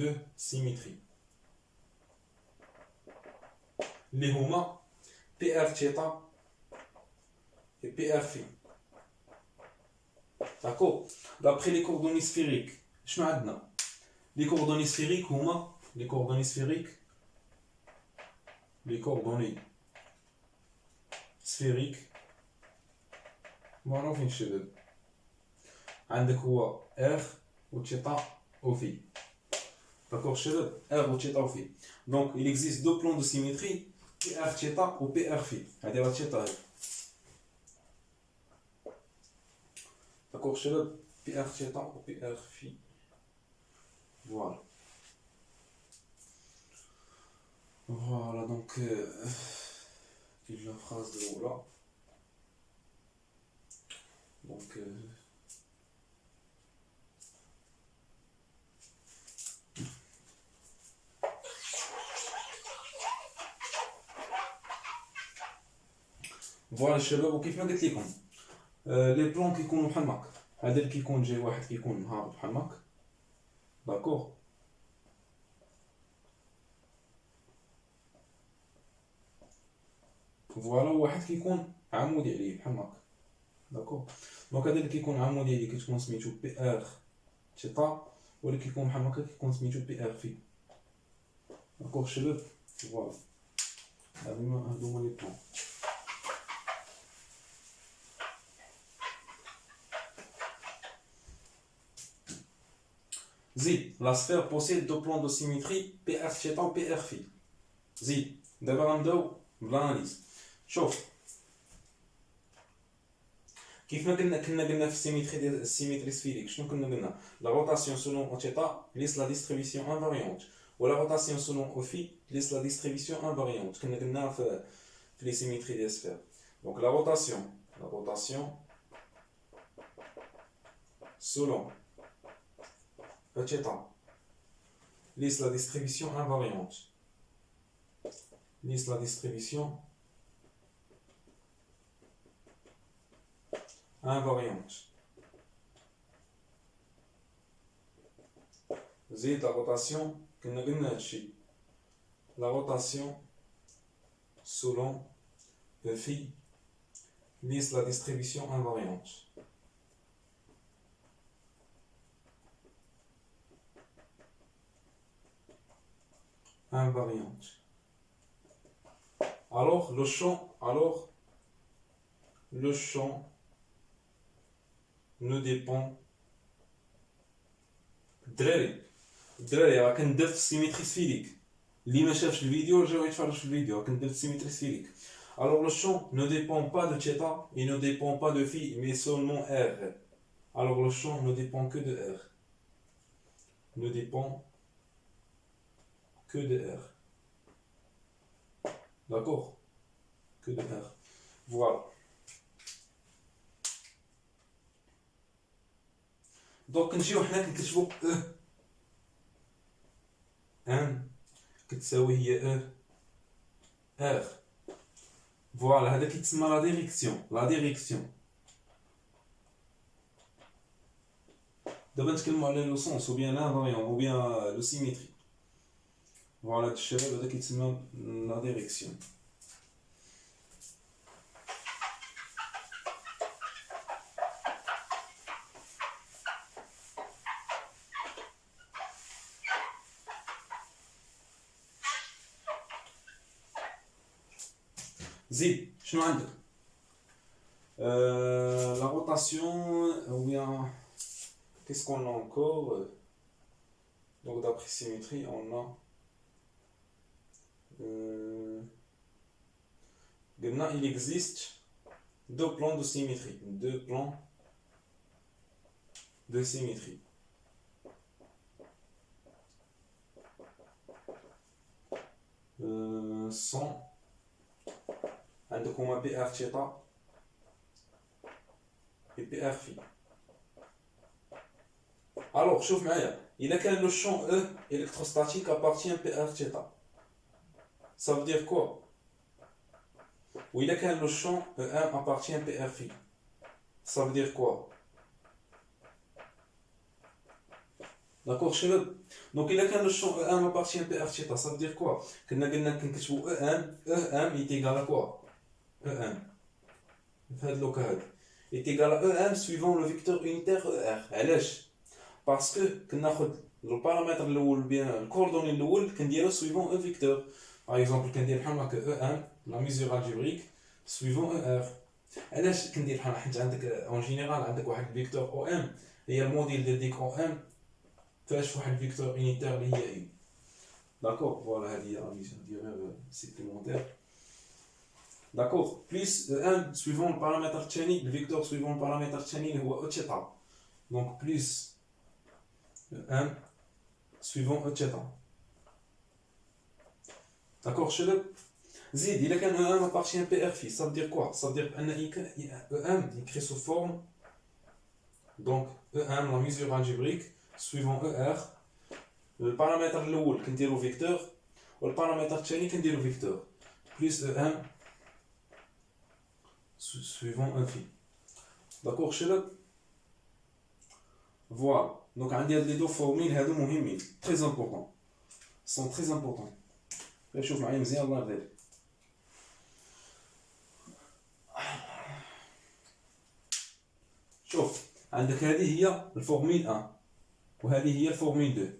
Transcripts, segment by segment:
de symétrie. Les huma PR θ et PR φ. D'accord? D'après les coordonnées sphériques, شنو عندنا؟ Les coordonnées sphériques هما les coordonnées sphériques معروفين الشباب. عندك هو R و θ و φ. D'accord شباب؟ R و θ و φ. Donc il existe deux plans de symétrie, PR θ ou PR φ. هذه راه θ هذه. D'accord شباب؟ PR θ ou PR φ. Voilà. Voilà, donc la phrase de là. Donc فوالا الشباب. وكيف ما قلت لكم لي بلون كيكونوا بحال هكا. هذا اللي كيكون جاي واحد كيكون مهابط بحال هكا. داكوغ. فوالا واحد كيكون عمودي عليه بحال هكا. داكوغ. دونك هذا اللي كيكون عمودي عليه كتكون سميتو بي ار تيتا، واللي كيكون بحال هكا كيكون سميتو بي ار في. داكوغ شباب. فوالا هادو هما لي بلون. زيد لا سفير بوسيد دو بلون دو سيميتري بي ار تيتا و بي ار في. زيد دابا غنبداو بالاناليز. شوف كيف ما كنا في السيميتري سفيريك شنو كنا قلنا؟ لا روتاسيون سولون او تيتا ليس لا ديستريبيسيون انفاريونت، ولا روتاسيون سولون او في ليس لا ديستريبيسيون انفاريونت. كنا قلنا في لي سيميتري دي سفير. دونك لا روتاسيون selon θ lisse la distribution invariante. Lisse la distribution invariante. زيد la rotation كنا قلنا هادشي. La rotation selon φ lisse la distribution invariante. Invariante. Alors le champ ne dépend. الدراري راه كندير في السيميتري سفيريك. اللي ما شافش الفيديو رجعوا يتفرج في الفيديو. كندير في السيميتري سفيريك. Alors le champ ne dépend pas de θ et ne dépend pas de φ mais seulement R. Alors le champ ne dépend que de R. Ne dépend que de R. D'accord? Que de R. Voilà. Donc نجيو حنا كنكتبو ان كتساوي هي ار. فوالا هذا كيتسمى لا ديريكسيون. دابا نتكلموا على لو سونس او بيان لانفاريون او بيان لو سيميتري. فوالا هاد الشباب هذا كيتسمى لا ديريكسيون. زيد شنو عندك؟ la rotation ou bien qu'est-ce qu'on a encore? Donc d'après symétrie on a maintenant il existe deux plans de symétrie. Sont عندك هما بي ار تيتا et بي ار في. الوغ شوف معايا، الا كان لو شون او électrostatique appartient بي ار تيتا ça veut dire quoi؟ وإلا كان لو شون او ام appartient بي ار في ça veut dire quoi؟ D'accord, شباب. Donc il a qu'un le champ E1 appartient à R θ, ça veut dire quoi? كنا قلنا كنكتبوا E1 est égal à quoi? E1 في هذا اللوكا هذا est égal à E1 suivant le vecteur unitaire ER. علاش؟ باسكو كناخذ البارامتر الاول بيان الكوردوني الاول كنديرو suivant un vecteur. Par exemple كندير بحال هكا E1 la mesure algébrique suivant ER. علاش كندير بحال حيت عندك اون جينيرال عندك واحد الفيكتور او ام هي الموديل ديال ديك او ام فاش واحد الفيكتور يونيتير اللي هي اي. داكور فوالا هذه هي لا ميسيون ديال سيبليمونتير. داكور بليس ان سويفون البارامتر الثاني الفيكتور سويفون البارامتر الثاني اللي هو او تيتا. دونك بليس ان سويفون او تيتا. داكور شباب. زيد الا كان او ام ابارتيان بي ار في ça veut dire quoi? Ça veut dire ان او ام écrit sous forme donc E1 la mesure algébrique suivant ER. Le paramètre الاول كنديرو فيكتور والبارامتر الثاني كنديرو فيكتور plus E1 suivant un phi. D'accord شباب. Voilà. Donc عندي هاد لي دو فورميل هادو مهمين très important sont très importants. شوف معايا مزيان الله يرضي. شوف عندك هذه هي الفورميل 1 وهذه هي الفورميل 2.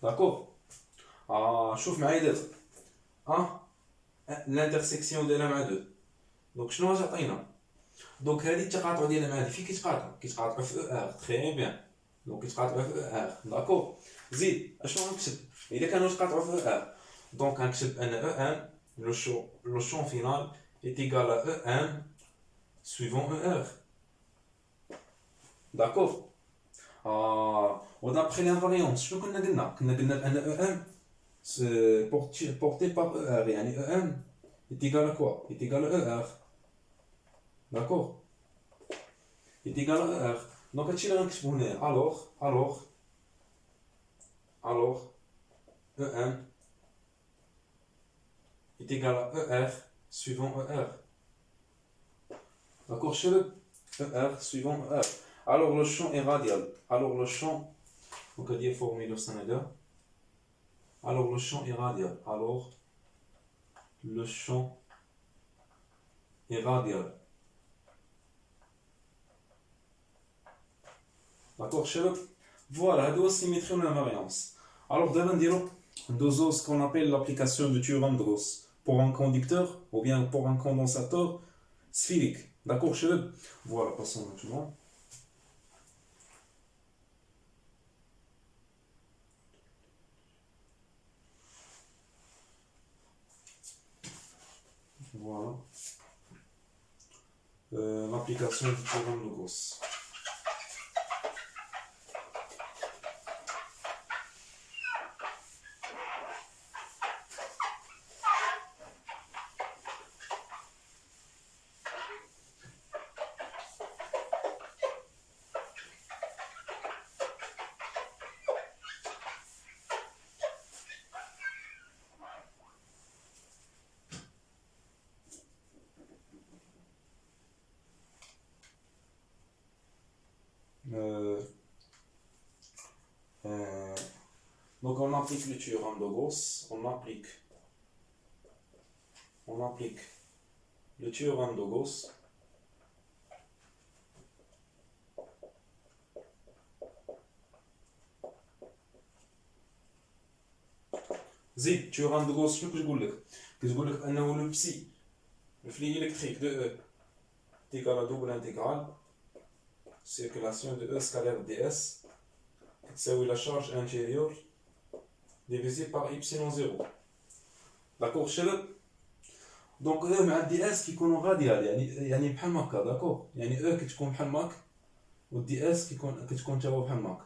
داكور. شوف معايا دابا الانترسيكسيون ديالها مع 2. دونك شنو غادي تعطينا؟ دونك هذه التقاطع ديالها مع هذه فين كيتقاطعوا؟ كيتقاطعوا في او ار تري بيان. دونك كيتقاطعوا في او ار. داكور. زيد اشنو غنكتب الا كانوا يتقاطعوا في او ار؟ دونك غنكتب ان او ان لو شون فينال est égal à E1 suivant ER. D'accord. D'après l'invariance, شنو كنا قلنا؟ كنا قلنا بأن E1 porté par ER يعني E1 est égal à quoi? Est égal à ER. D'accord. Est égal à ER. Donc هادشي اللي غنكتبو هنايا. Alors E1 est égal à ER suivant ER. D'accord شباب. ER suivant ER. Alors le champ est radial. Alors le champ, donc à dire formule au Sénégal. Alors le champ est radial. Alors le champ est radial. D'accord شباب. Voilà, هادو symétrie ou l'invariance. Alors d'abord ندوزو ce qu'on appelle l'application du théorème de Gauss pour un conducteur ou bien pour un condensateur sphérique. D'accord شباب. Voilà, passons maintenant. Voilà. L'application du théorème de Gauss. Donc on applique le théorème de Gauss, on applique le théorème de Gauss زيد théorème de Gauss شنو كتقول لك انه لو بسي le flux électrique de E est égal à double intégrale circulation de E scalaire ds تساوي la charge intérieure divisé par epsilon 0. داكور شباب. دونك او مع دي اس كيكونوا غاديال يعني بحال هكا. داكور يعني او كتكون بحال ماك ودي اس كتكون تا هو بحال ماك.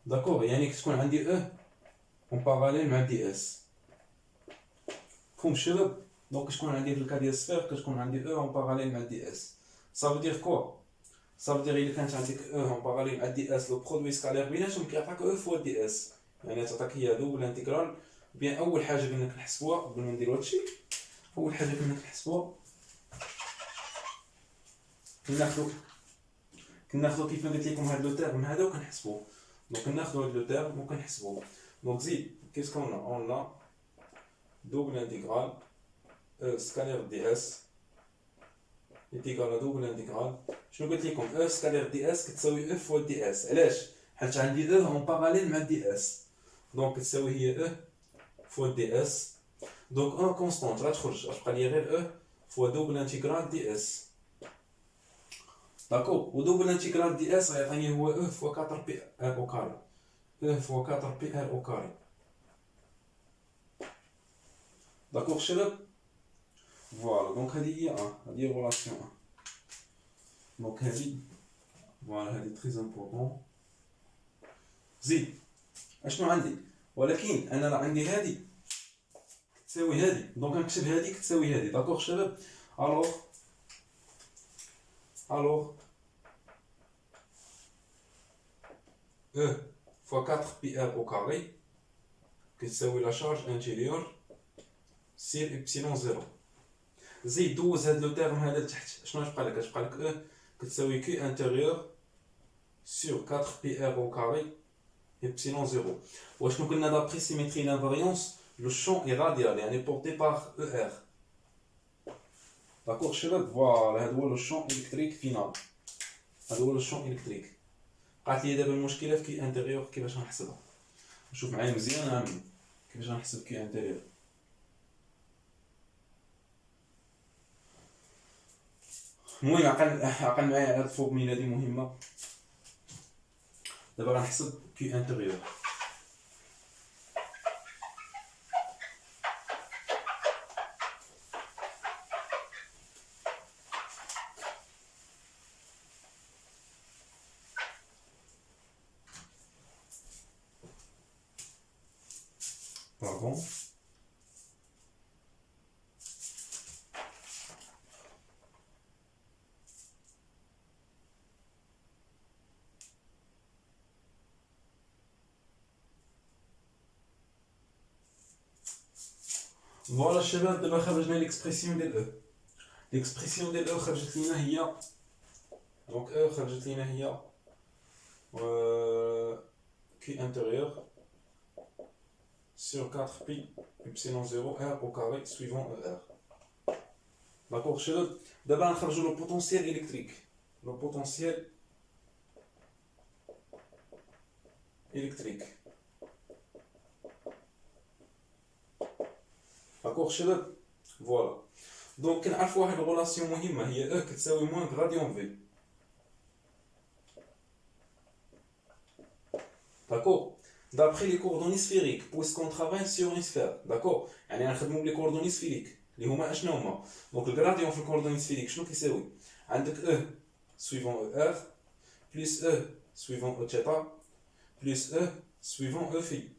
داكور يعني كتكون عندي او اون باراليل مع دي اس. فهم شباب. دونك كتكون عندي في الكا ديال السفير كتكون عندي او اون باراليل مع دي اس. صافي دير كوا صافي دير الا كانت عندك او اون باراليل مع دي اس لو برودوي سكالير بيناتهم كيعطيك او فوا دي اس يعني تعطيك هي دوبل انتيغرال. بيان اول حاجه قلنا كنحسبوها قبل ما نديرو هادشي. اول حاجه كنا كنحسبوها كناخدو كيف ما قلت لكم هاد لو تيرم هذا وكنحسبوه. دونك ناخذ هاد لو تيرم وكنحسبوه. دونك زيد كيس كون اون دوبل انتيغرال او سكالير دي اس est égal à double intégral. شنو قلت لكم او سكالير دي اس كتساوي او فوا دي اس. علاش؟ حيت عندي او اون باراليل مع دي اس، دونك كتساوي هي او فوا دي اس. دونك ان كونستانت غتخرج غتبقى لي غير او فوا دوبل انتيغرال دي اس. داكور، و دوبل انتيغرال دي اس غيعطيني هو او فوا 4 بي ار او كاري، او فوا 4 بي ار او كاري. داكور شباب؟ فوالا دونك هادي هي هادي غولاسيون دونك هادي فوالا هادي تري امبورطون. زيد اشنو عندي؟ ولكن انا راه عندي هادي تساوي هادي، دونك غنكتب هادي كتساوي هادي. داكوغ شباب؟ الوغ او فوا 4 بي ار او كاري كتساوي لا شارج انتيريور سير ابسيلون زيرو. زيد دوز هاد لو تيرم هذا لتحت، شنو غتبقى لك؟ غتبقى لك او كتساوي كي انتيريور سور 4 بي ار او كاري epsilon 0. وشنو قلنا دابري سيميتري لانفاريونس لو شون اي راديال يعني بورتي بار او ار. داكوغ شباب؟ فوالا هذا هو لو شون الكتريك فينال، هذا هو لو شون الكتريك. بقات لي دابا المشكله في كي انتيريور كيفاش غنحسبها. شوف معايا مزيان عامل كيفاش غنحسب كي انتيريور. المهم عقل معايا هاد الفورميلا هادي مهمه. دابا غنحسب كي انتيريور. Pardon. فوالا الشباب دابا خرجنا ليكسبرسيون ديال او. ليكسبرسيون ديال او خرجت لينا هي دونك او خرجت لينا هي كي انتيريور sur 4 pi epsilon 0 r au carré suivant ER. D'accord شباب؟ دابا غنخرجوا لو بوتونسييل الكتريك. لو بوتونسييل الكتريك. داكوغ شباب؟ فوالا دونك كنعرفوا واحد الغولاسيون مهمه هي او كتساوي موان غراديون في. داكوغ d'après les coordonnées sphériques puisqu'on travaille sur une sphère. d'accord يعني غنخدموا بلي كوردوني سفيريك اللي هما اشنو هما. دونك الغراديون في الكوردوني سفيريك شنو كيساوي؟ عندك او سويفون او ار بلس او سويفون او تيتا بلس او سويفون او في.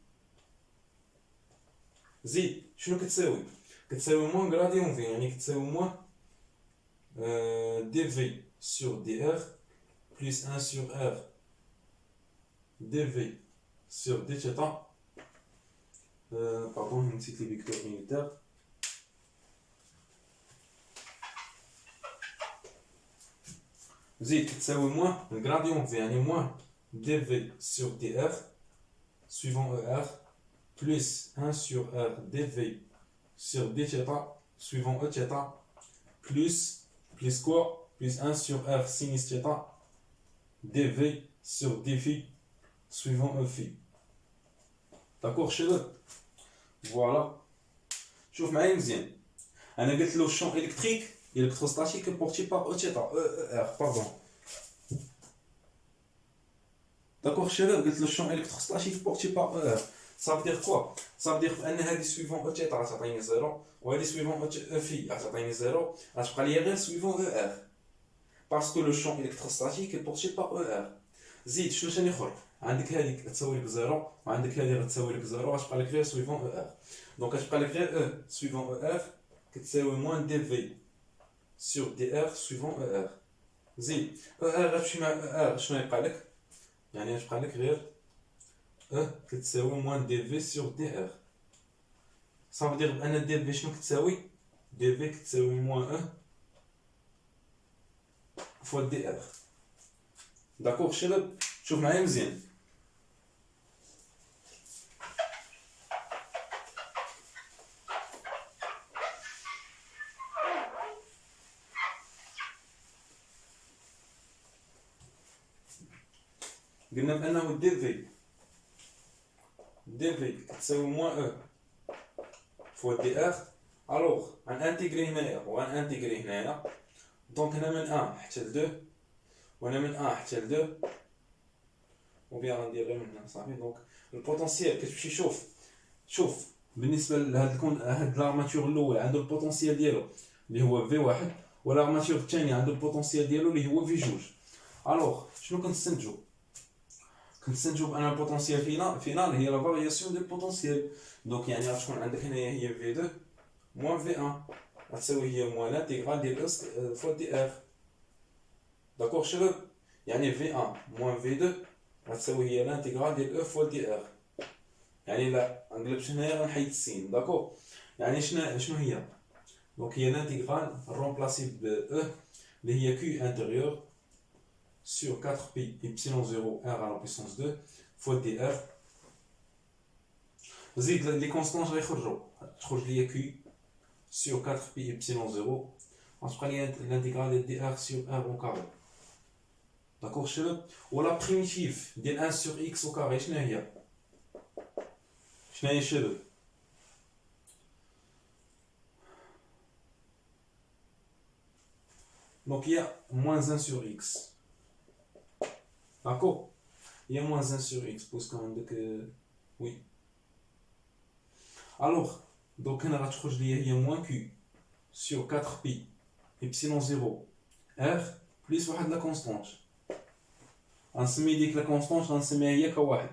زيد شنو كتساوي؟ كتساوي موان غراديون في يعني كتساوي موان دي في سور دي ار بلس 1 سور ار دي في sur d θ. Pardon, je cite les vecteurs unitaires. زيد كتساوي موان الغراديون في يعني موان dv sur dr suivant er plus 1 sur r dv sur dθ suivant eθ plus quoi plus 1 sur r sinus θ dv sur dφ suivant e phi. داكوغ شباب؟ فوالا شوف معايا مزيان. انا قلت له الشون الكتريك الكتروستاتيك بورتي بار او تيتا ار باردون. داكوغ شباب؟ قلت له الشون الكتروستاتيك بورتي بار ار صافي دير كوا؟ صافي دير بان هادي سويفون او تيتا غتعطيني زيرو وهادي سويفون او في غتعطيني زيرو غتبقى ليا غير سويفون او ار باسكو لو شون الكتروستاتيك بورتي بار او ار. زيد شنو ثاني اخر؟ عندك هذيك تساوي لك زيرو وعندك هذه غتساوي لك زيرو غتبقى لك غير سويفون او ار. دونك غتبقى لك غير او سويفون او ار كتساوي موان دي في سور دي ار سويفون او ار. زيد او ار غتمشي مع او ار شنو يبقى لك؟ يعني غتبقى لك غير او كتساوي موان دي في سور دي ار. صافي دير بان دي في شنو كتساوي؟ دي في كتساوي موان او فوا دي ار. داكوغ شباب؟ شوف معايا مزيان. قلنا بانه دي في تساوي موان او فوا دي ار. الوغ غنانتيغري هنايا وغنانتيغري هنايا، دونك هنا من 1 حتى ل 2 وهنا من 1 حتى ل 2 وبيان غندير غير من هنا صافي. دونك البوتونسيال كتمشي شوف بالنسبه هاد لارماتور الاول عنده البوتونسيال ديالو اللي هو في واحد، والارماتور الثاني عنده البوتونسيال ديالو اللي هو في جوج. الوغ شنو كنستنتجو بان البوتونسيال فينال هي لا فارياسيون ديال البوتونسيال. دونك يعني غتكون عندك هنايا هي في 2 موان في 1 غتساوي هي موان لانتيغرال ديال اس فوا دي ار. داكوغ شباب، يعني في 1 موان في 2 غتساوي هي لانتيغرال ديال او فوا دي ار. يعني لا نقلبش هنايا غنحيد السين. داكوغ يعني شنو هي؟ دونك هي لانتيغرال رومبلاسي ب او اللي هي كيو انتيريور sur 4 pi epsilon 0 r à la puissance 2 fois dr. زيد لي كونستانت غيخرجوا، تخرج ليا كي sur 4 pi epsilon 0 غتبقى ليا الانتيغرال ديال dr sur r au carré. داكوغ شباب؟ ولا بريميتيف ديال 1 sur x au carré شنو هي شباب؟ دونك هي moins 1 sur x. D'accord? Il y a moins 1 sur x, parce qu'on dit que... Oui. Alors, donc on a il y a moins q sur 4pi epsilon 0 r plus la constante. On se met que la constante, on se met que 1.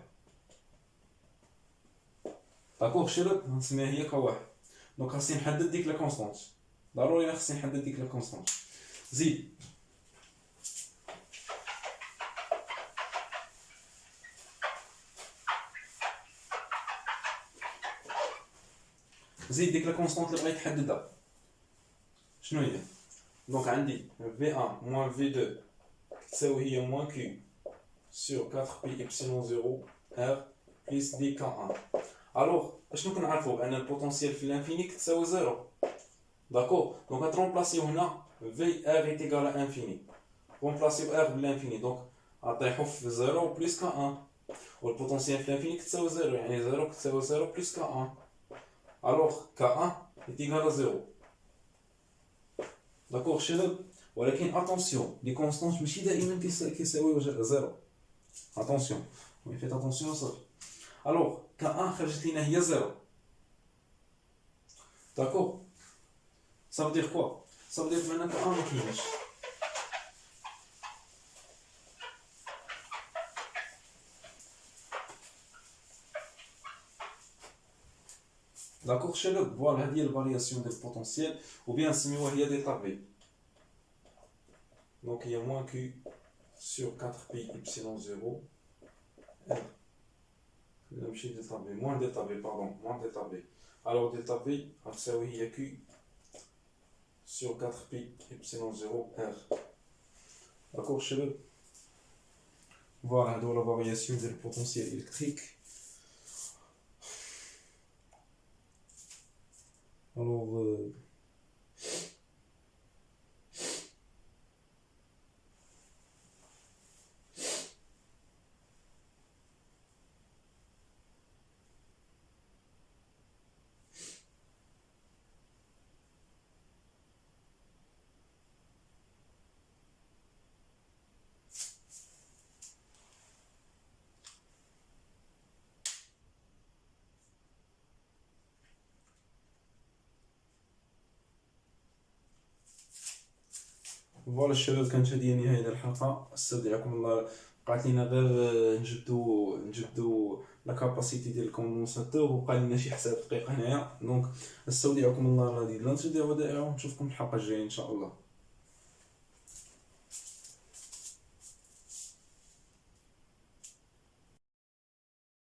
D'accord, on se met que 1. Donc on se met la constante. D'abord, on se met la constante. Zid. زيد ديك لا كونستانت اللي بغيت تحددها شنو هي؟ دونك عندي V1 moins V2 تساوي هي moins Q sur 4 pi epsilon 0 R plus dk1. الوغ اشنو كنعرفو؟ بان البوتونسيال في الانفيني كتساوي 0. داكور، دونك غترومبلاسيو هنا في ار ايت ايكال ا انفيني، رومبلاسيو ار بالانفيني دونك غطيحو في 0 بلس ك 1، والبوتونسيال في الانفيني كتساوي 0 يعني 0 كتساوي 0 بلس ك 1. Alors K1 est égal à 0. D'accord, شباب؟ ولكن attention, les constantes ماشي دائما كيساويو 0. Attention, oui, faites attention à ça. Alors K1 خرجت لينا هي 0. D'accord? Ça veut dire quoi? Ça veut dire que maintenant K1 ما كاينش. D'accord, شباب؟ فوالا هذه هي الفارياسيون ديال البوتونسيال وبيان نسميوها هي ديتا في. دونك هي موان كيو سور 4 بي ابسيلون 0 ار. ماشي ديتا في، موان ديتا في باردون، موان ديتا في. الوغ ديتا في غتساوي هي كيو سور 4 بي ابسيلون 0 ار. داكوغ شباب؟ فوالا هادو لا فارياسيون ديال البوتونسيال الكتريك. Alors, فوالا الشباب، كانت هذه نهاية الحلقة. استودعكم الله. بقات لينا غير نجبدو لا كاباسيتي ديال الكوندونساتور، وبقى لينا شي حساب دقيقة هنايا. دونك استودعكم الله الذي لا تضيع ودائعه، ونشوفكم الحلقة الجاية ان شاء الله.